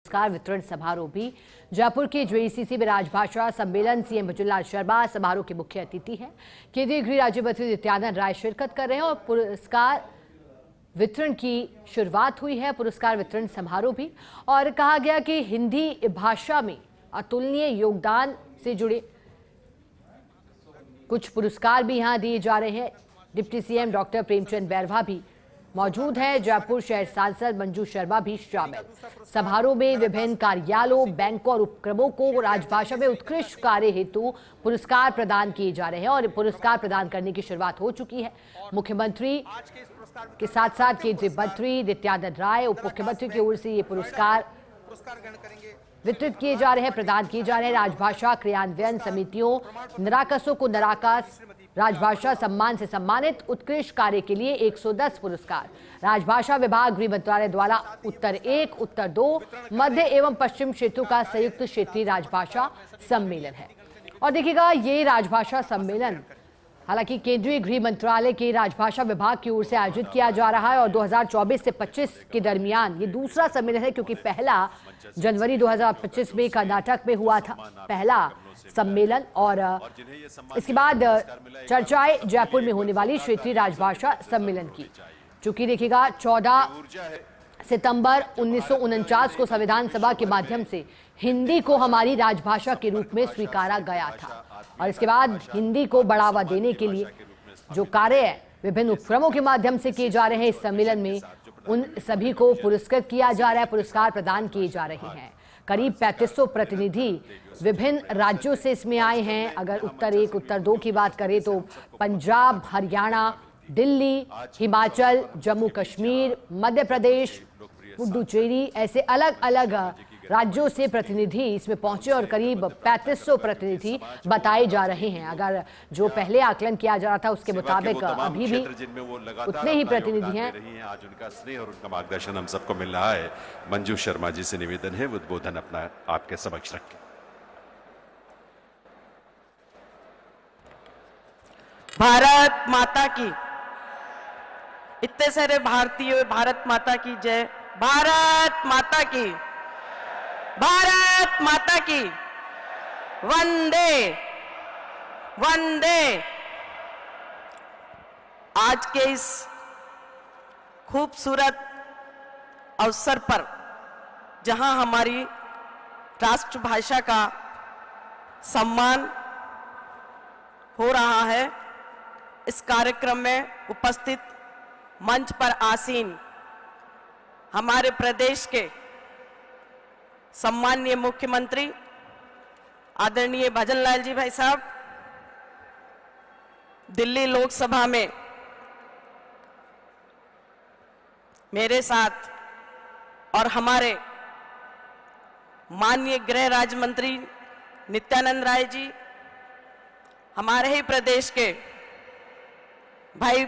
पुरस्कार वितरण समारोह भी जयपुर के जेईसीसी में राजभाषा सम्मेलन सीएम भजनलाल शर्मा समारोह के मुख्य अतिथि हैं। केंद्रीय गृह राज्य मंत्री नित्यानंद राय शिरकत कर रहे हैं और पुरस्कार वितरण की शुरुआत हुई है। पुरस्कार वितरण समारोह भी और कहा गया कि हिंदी भाषा में अतुलनीय योगदान से जुड़े कुछ पुरस्कार भी यहां दिए जा रहे हैं। Deputy CM doctor Premchand Bairwa भी मौजूद है। जयपुर शहर सांसद मंजू शर्मा भी शामिल। समारोह में विभिन्न कार्यालयों, बैंकों और उपक्रमों को राजभाषा में उत्कृष्ट कार्य हेतु पुरस्कार प्रदान किए जा रहे हैं और पुरस्कार प्रदान करने की शुरुआत हो चुकी है। मुख्यमंत्री के साथ साथ केंद्रीय मंत्री नित्यानंद राय, उप मुख्यमंत्री की ओर से ये पुरस्कार वितरित किए जा रहे हैं, प्रदान किए जा रहे हैं। राजभाषा क्रियान्वयन समितियों, निराकसों को निराकस राजभाषा सम्मान से सम्मानित। उत्कृष्ट कार्य के लिए 110 पुरस्कार। राजभाषा विभाग गृह मंत्रालय द्वारा उत्तर 1, उत्तर 2, मध्य एवं पश्चिम क्षेत्रों का संयुक्त क्षेत्रीय राजभाषा सम्मेलन है। और देखिएगा, ये राजभाषा सम्मेलन हालांकि केंद्रीय गृह मंत्रालय के राजभाषा विभाग की ओर से आयोजित किया जा रहा है और 2024 से 25 के दरमियान ये दूसरा सम्मेलन है, क्योंकि पहला जनवरी 2025 में कर्नाटक में हुआ था पहला सम्मेलन। और इसके बाद चर्चाएं जयपुर में होने वाली क्षेत्रीय राजभाषा सम्मेलन की, चूंकि देखिएगा 14 सितंबर 1949 को संविधान सभा के माध्यम से हिंदी को हमारी राजभाषा के रूप में स्वीकारा गया था और इसके बाद हिंदी को बढ़ावा देने के लिए जो कार्य है विभिन्न उपक्रमों के माध्यम से किए जा रहे हैं। इस सम्मेलन में उन सभी को पुरस्कृत किया जा रहा है, पुरस्कार प्रदान किए जा रहे हैं। करीब 3500 प्रतिनिधि विभिन्न राज्यों से इसमें आए हैं। अगर उत्तर 1, उत्तर 2 की बात करें तो पंजाब, हरियाणा, दिल्ली, हिमाचल, जम्मू कश्मीर, मध्य प्रदेश, पुडुचेरी, ऐसे अलग अलग राज्यों से प्रतिनिधि इसमें पहुंचे और करीब 3500 प्रतिनिधि बताए जा रहे हैं। अगर जो पहले आकलन किया जा रहा था उसके मुताबिक अभी भी उतने ही प्रतिनिधि हैं। आज उनका स्नेह और उनका मार्गदर्शन हम सबको मिल रहा है। मंजू शर्मा जी से निवेदन है उद्बोधन अपना आपके समक्ष रखें। भारत माता की, इतने सारे भारतीय, भारत माता की जय, भारत माता की, भारत माता की, वंदे वंदे। आज के इस खूबसूरत अवसर पर जहां हमारी राष्ट्रभाषा का सम्मान हो रहा है, इस कार्यक्रम में उपस्थित मंच पर आसीन हमारे प्रदेश के सम्माननीय मुख्यमंत्री आदरणीय भजनलाल जी भाई साहब, दिल्ली लोकसभा में मेरे साथ और हमारे माननीय गृह राज्य मंत्री नित्यानंद राय जी, हमारे ही प्रदेश के भाई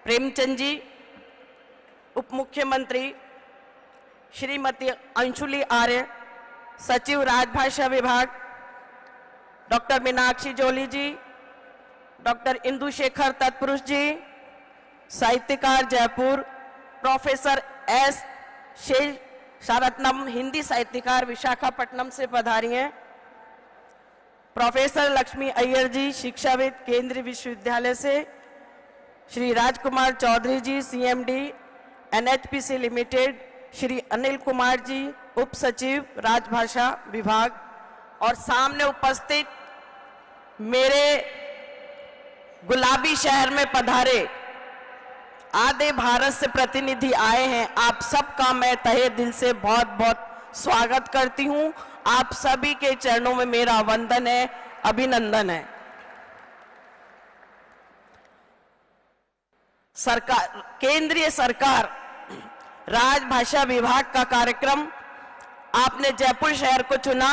प्रेमचंद जी, उप मुख्यमंत्री श्रीमती अंशुली आर्य, सचिव राजभाषा विभाग डॉक्टर मीनाक्षी जोली जी, डॉक्टर इंदु शेखर तत्पुरुष जी, साहित्यकार जयपुर प्रोफेसर एस शेषारत्नम, हिंदी साहित्यकार विशाखापट्टनम से पधारी हैं, प्रोफेसर लक्ष्मी अय्यर जी, शिक्षाविद केंद्रीय विश्वविद्यालय से, Shri Rajkumar Chaudhary ji, CMD NHPC limited, Shri Anil Kumar ji, उप सचिव राजभाषा विभाग, और सामने उपस्थित मेरे गुलाबी शहर में पधारे आधे भारत से प्रतिनिधि आए हैं। आप सबका मैं तहे दिल से बहुत बहुत स्वागत करती हूं। आप सभी के चरणों में मेरा वंदन है, अभिनंदन है। सरकार, केंद्रीय सरकार राजभाषा विभाग का कार्यक्रम, आपने जयपुर शहर को चुना।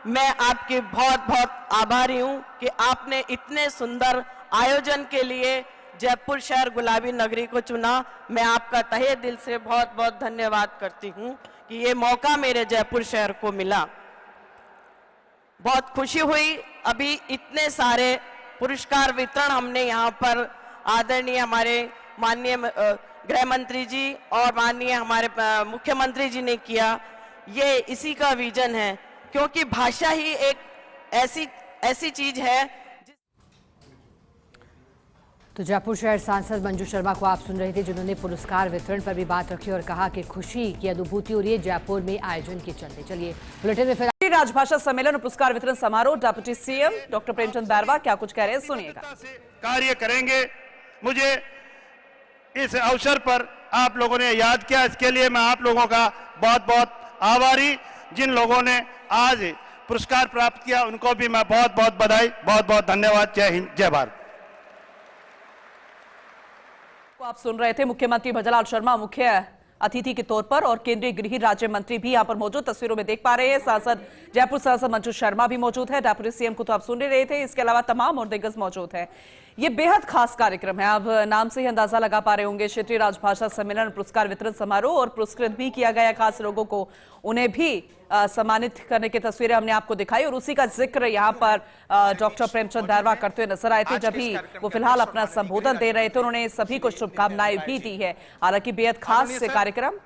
मैं आपकी बहुत बहुत आभारी हूं कि आपने इतने सुंदर आयोजन के लिए जयपुर शहर गुलाबी नगरी को चुना। मैं आपका तहे दिल से बहुत बहुत धन्यवाद करती हूं कि ये मौका मेरे जयपुर शहर को मिला। बहुत खुशी हुई। अभी इतने सारे पुरस्कार वितरण हमने यहाँ पर आदरणीय हमारे माननीय गृह मंत्री जी और माननीय हमारे मुख्यमंत्री जी ने किया। ये इसी का विजन है, क्योंकि भाषा ही एक ऐसी चीज है। तो जयपुर शहर सांसद मंजू शर्मा को आप सुन रहे थे, जिन्होंने पुरस्कार वितरण पर भी बात रखी और कहा कि खुशी की अनुभूति हो रही है जयपुर में आयोजन के चलते। चलिए बुलेटिन में फिर राजभाषा सम्मेलन और पुरस्कार वितरण समारोह, deputy CM doctor Premchand Bairwa क्या कुछ कह रहे हैं, सुनिएगा। कार्य करेंगे। मुझे इस अवसर पर आप लोगों ने याद किया, इसके लिए मैं आप लोगों का बहुत बहुत आभारी। जिन लोगों ने आज पुरस्कार प्राप्त किया उनको भी मैं बहुत बहुत बधाई, बहुत बहुत धन्यवाद। जय हिंद, जय भारत। आप सुन रहे थे मुख्यमंत्री भजनलाल शर्मा मुख्य अतिथि के तौर पर, और केंद्रीय गृह राज्य मंत्री भी यहां पर मौजूद, तस्वीरों में देख पा रहे हैं। सांसद जयपुर सांसद मंजू शर्मा भी मौजूद है, डिप्टी सीएम को तो आप सुन ही रहे थे, इसके अलावा तमाम और दिग्गज मौजूद हैं। ये बेहद खास कार्यक्रम है, आप नाम से ही अंदाजा लगा पा रहे होंगे। क्षेत्रीय राजभाषा सम्मेलन पुरस्कार वितरण समारोह, और पुरस्कृत भी किया गया खास लोगों को, उन्हें भी सम्मानित करने की तस्वीरें हमने आपको दिखाई, और उसी का जिक्र यहाँ पर डॉक्टर प्रेमचंद बैरवा करते हुए नजर आए थे। जब भी वो फिलहाल अपना संबोधन दे रहे थे, उन्होंने सभी को शुभकामनाएं भी दी है। हालांकि बेहद खास कार्यक्रम,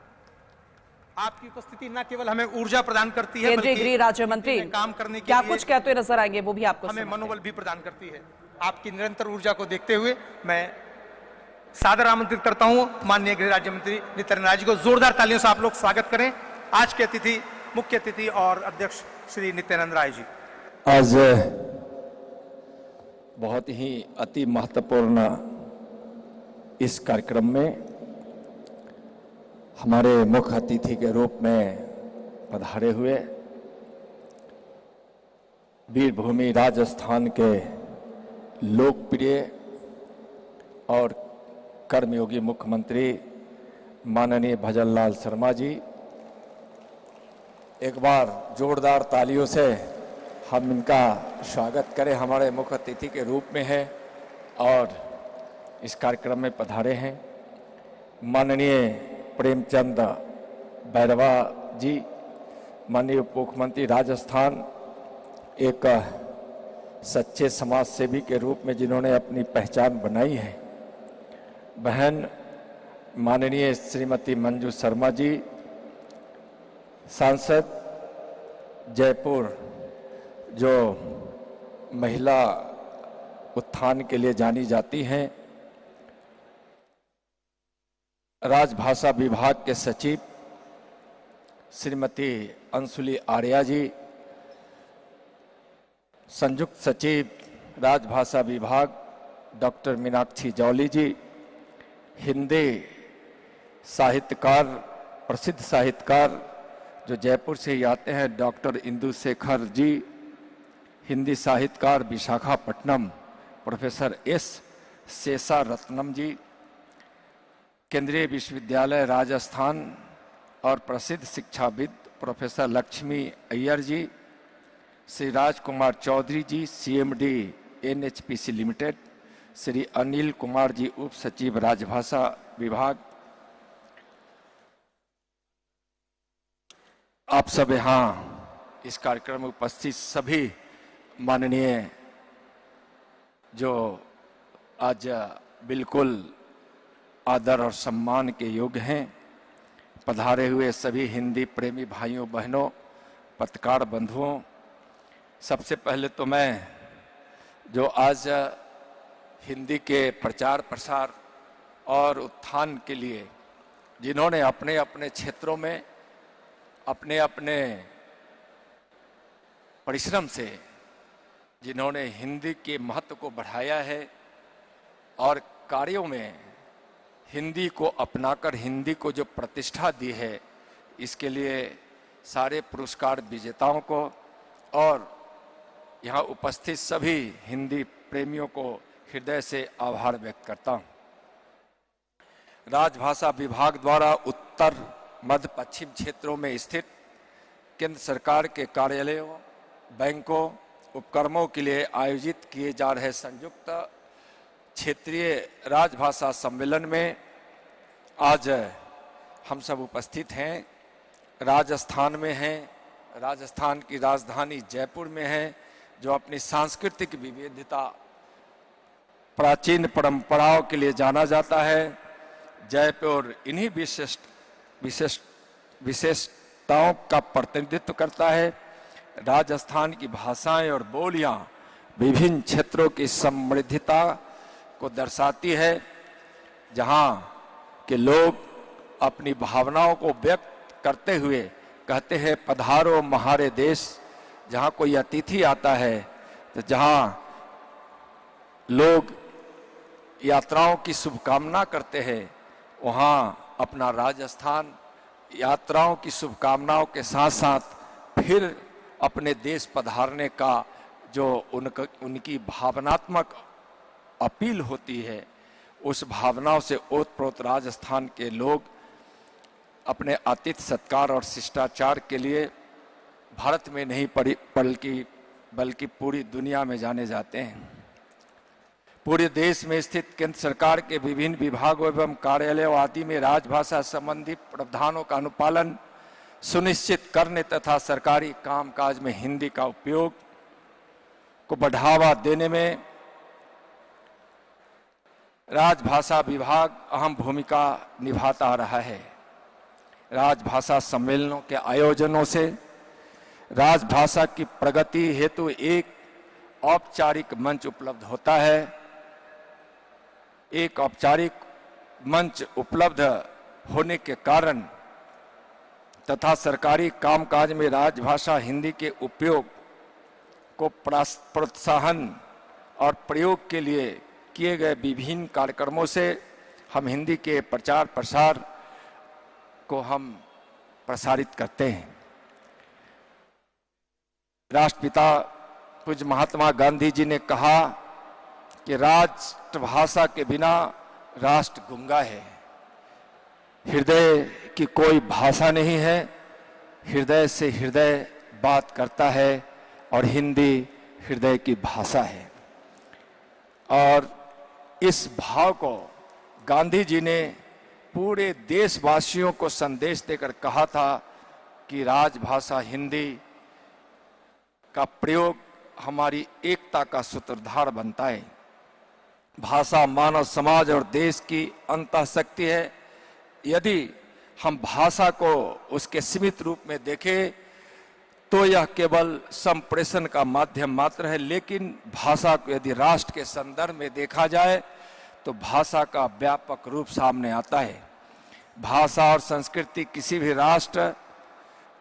आपकी उपस्थिति न केवल हमें ऊर्जा प्रदान करती है, केंद्रीय गृह राज्य मंत्री काम करने के क्या लिए कुछ कहते हुए नजर आएंगे, वो भी आपको हमें मनोबल भी प्रदान करती है। आपकी निरंतर ऊर्जा को देखते हुए मैं सादर आमंत्रित करता हूं माननीय गृह राज्य मंत्री नित्यानंद राय जी को। जोरदार तालियों से आप लोग स्वागत करें आज के अतिथि, मुख्य अतिथि और अध्यक्ष श्री नित्यानंद राय जी। आज बहुत ही अति महत्वपूर्ण इस कार्यक्रम में हमारे मुख्य अतिथि के रूप में पधारे हुए वीरभूमि राजस्थान के लोकप्रिय और कर्मयोगी मुख्यमंत्री माननीय भजनलाल शर्मा जी, एक बार जोरदार तालियों से हम इनका स्वागत करें। हमारे मुख्य अतिथि के रूप में है और इस कार्यक्रम में पधारे हैं माननीय प्रेमचंद बैरवा जी, माननीय उप मुख्यमंत्री राजस्थान, एक सच्चे समाज सेवी के रूप में जिन्होंने अपनी पहचान बनाई है। बहन माननीय श्रीमती मंजू शर्मा जी, सांसद जयपुर, जो महिला उत्थान के लिए जानी जाती हैं। राजभाषा विभाग के सचिव श्रीमती अंशुली आर्या जी, संयुक्त सचिव राजभाषा विभाग डॉक्टर मीनाक्षी जौली जी, हिंदी साहित्यकार, प्रसिद्ध साहित्यकार जो जयपुर से ही आते हैं डॉक्टर इंदु शेखर जी, हिंदी साहित्यकार विशाखापट्टनम प्रोफेसर एस शेषा रत्नम जी, केंद्रीय विश्वविद्यालय राजस्थान और प्रसिद्ध शिक्षाविद professor Lakshmi Iyer ji, Shri Rajkumar Chaudhary ji, CMD NHPC limited, Shri Anil Kumar ji, उप सचिव राजभाषा विभाग, आप सब यहाँ इस कार्यक्रम में उपस्थित सभी माननीय जो आज बिल्कुल आदर और सम्मान के योग्य हैं, पधारे हुए सभी हिंदी प्रेमी भाइयों बहनों, पत्रकार बंधुओं, सबसे पहले तो मैं जो आज हिंदी के प्रचार प्रसार और उत्थान के लिए जिन्होंने अपने अपने क्षेत्रों में अपने अपने परिश्रम से जिन्होंने हिंदी के महत्व को बढ़ाया है और कार्यों में हिंदी को अपनाकर हिंदी को जो प्रतिष्ठा दी है, इसके लिए सारे पुरस्कार विजेताओं को और यहाँ उपस्थित सभी हिंदी प्रेमियों को हृदय से आभार व्यक्त करता हूँ। राजभाषा विभाग द्वारा उत्तर मध्य पश्चिम क्षेत्रों में स्थित केंद्र सरकार के कार्यालयों, बैंकों, उपक्रमों के लिए आयोजित किए जा रहे संयुक्त क्षेत्रीय राजभाषा सम्मेलन में आज हम सब उपस्थित हैं। राजस्थान में हैं, राजस्थान की राजधानी जयपुर में है, जो अपनी सांस्कृतिक विविधता, प्राचीन परंपराओं के लिए जाना जाता है। जयपुर इन्हीं विशेष विशेषताओं का प्रतिनिधित्व करता है। राजस्थान की भाषाएं और बोलियां विभिन्न क्षेत्रों की समृद्धता को दर्शाती है, जहां के लोग अपनी भावनाओं को व्यक्त करते हुए कहते हैं, पधारो हमारे देश। जहां कोई अतिथि आता है तो जहां लोग यात्राओं की शुभकामना करते हैं, वहां अपना राजस्थान यात्राओं की शुभकामनाओं के साथ साथ फिर अपने देश पधारने का जो उनकी भावनात्मक अपील होती है, उस भावनाओं से ओतप्रोत राजस्थान के लोग अपने आतिथ्य सत्कार और शिष्टाचार के लिए भारत में नहीं बल्कि पूरी दुनिया में जाने जाते हैं। पूरे देश में स्थित केंद्र सरकार के विभिन्न विभागों एवं कार्यालयों आदि में राजभाषा संबंधी प्रावधानों का अनुपालन सुनिश्चित करने तथा सरकारी कामकाज में हिंदी का उपयोग को बढ़ावा देने में राजभाषा विभाग अहम भूमिका निभाता आ रहा है। राजभाषा सम्मेलनों के आयोजनों से राजभाषा की प्रगति हेतु एक औपचारिक मंच उपलब्ध होता है। एक औपचारिक मंच उपलब्ध होने के कारण तथा सरकारी कामकाज में राजभाषा हिंदी के उपयोग को प्रोत्साहन और प्रयोग के लिए किए गए विभिन्न कार्यक्रमों से हम हिंदी के प्रचार प्रसार को हम प्रसारित करते हैं। राष्ट्रपिता पूज्य महात्मा गांधी जी ने कहा कि राष्ट्रभाषा के बिना राष्ट्र गूंगा है। हृदय की कोई भाषा नहीं है, हृदय से हृदय बात करता है और हिंदी हृदय की भाषा है। और इस भाव को गांधी जी ने पूरे देशवासियों को संदेश देकर कहा था कि राजभाषा हिंदी का प्रयोग हमारी एकता का सूत्रधार बनता है। भाषा मानव समाज और देश की अंतःशक्ति है। यदि हम भाषा को उसके सीमित रूप में देखें तो यह केवल संप्रेषण का माध्यम मात्र है, लेकिन भाषा को यदि राष्ट्र के संदर्भ में देखा जाए तो भाषा का व्यापक रूप सामने आता है। भाषा और संस्कृति किसी भी राष्ट्र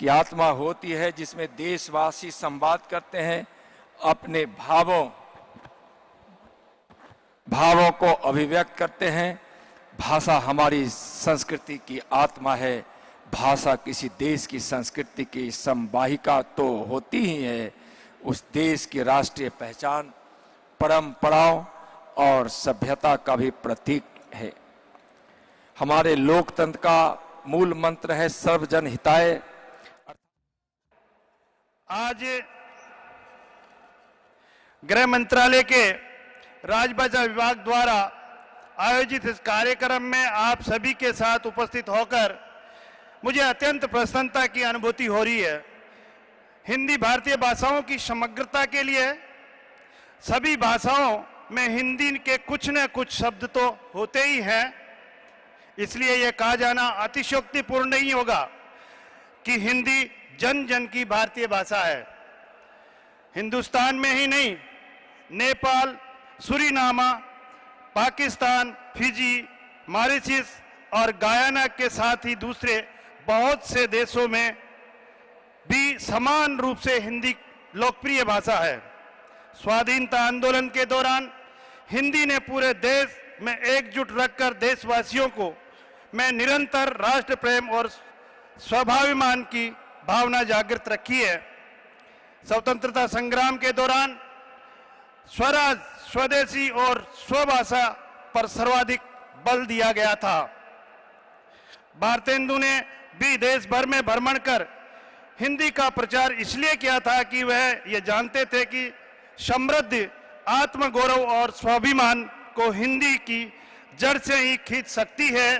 की आत्मा होती है, जिसमें देशवासी संवाद करते हैं, अपने भावों को अभिव्यक्त करते हैं। भाषा हमारी संस्कृति की आत्मा है। भाषा किसी देश की संस्कृति की संवाहिका तो होती ही है, उस देश की राष्ट्रीय पहचान, परंपराओं और सभ्यता का भी प्रतीक है। हमारे लोकतंत्र का मूल मंत्र है सर्वजन हिताय। आज गृह मंत्रालय के राजभाषा विभाग द्वारा आयोजित इस कार्यक्रम में आप सभी के साथ उपस्थित होकर मुझे अत्यंत प्रसन्नता की अनुभूति हो रही है। हिंदी भारतीय भाषाओं की समग्रता के लिए सभी भाषाओं में हिंदी के कुछ न कुछ शब्द तो होते ही हैं, इसलिए यह कहा जाना अतिशयोक्तिपूर्ण नहीं होगा कि हिंदी जन जन की भारतीय भाषा है। हिंदुस्तान में ही नहीं, नेपाल, सुरीनामा, पाकिस्तान, फिजी, मॉरिशस और गयाना के साथ ही दूसरे बहुत से देशों में भी समान रूप से हिंदी लोकप्रिय भाषा है। स्वाधीनता आंदोलन के दौरान हिंदी ने पूरे देश में एकजुट रखकर देशवासियों को में निरंतर राष्ट्र प्रेम और स्वाभिमान की भावना जागृत रखी है। स्वतंत्रता संग्राम के दौरान स्वराज, स्वदेशी और स्वभाषा पर सर्वाधिक बल दिया गया था। भारतेंदु ने भी देश भर में भ्रमण कर हिंदी का प्रचार इसलिए किया था कि वह ये जानते थे कि समृद्ध आत्मगौरव और स्वाभिमान को हिंदी की जड़ से ही खींच सकती है।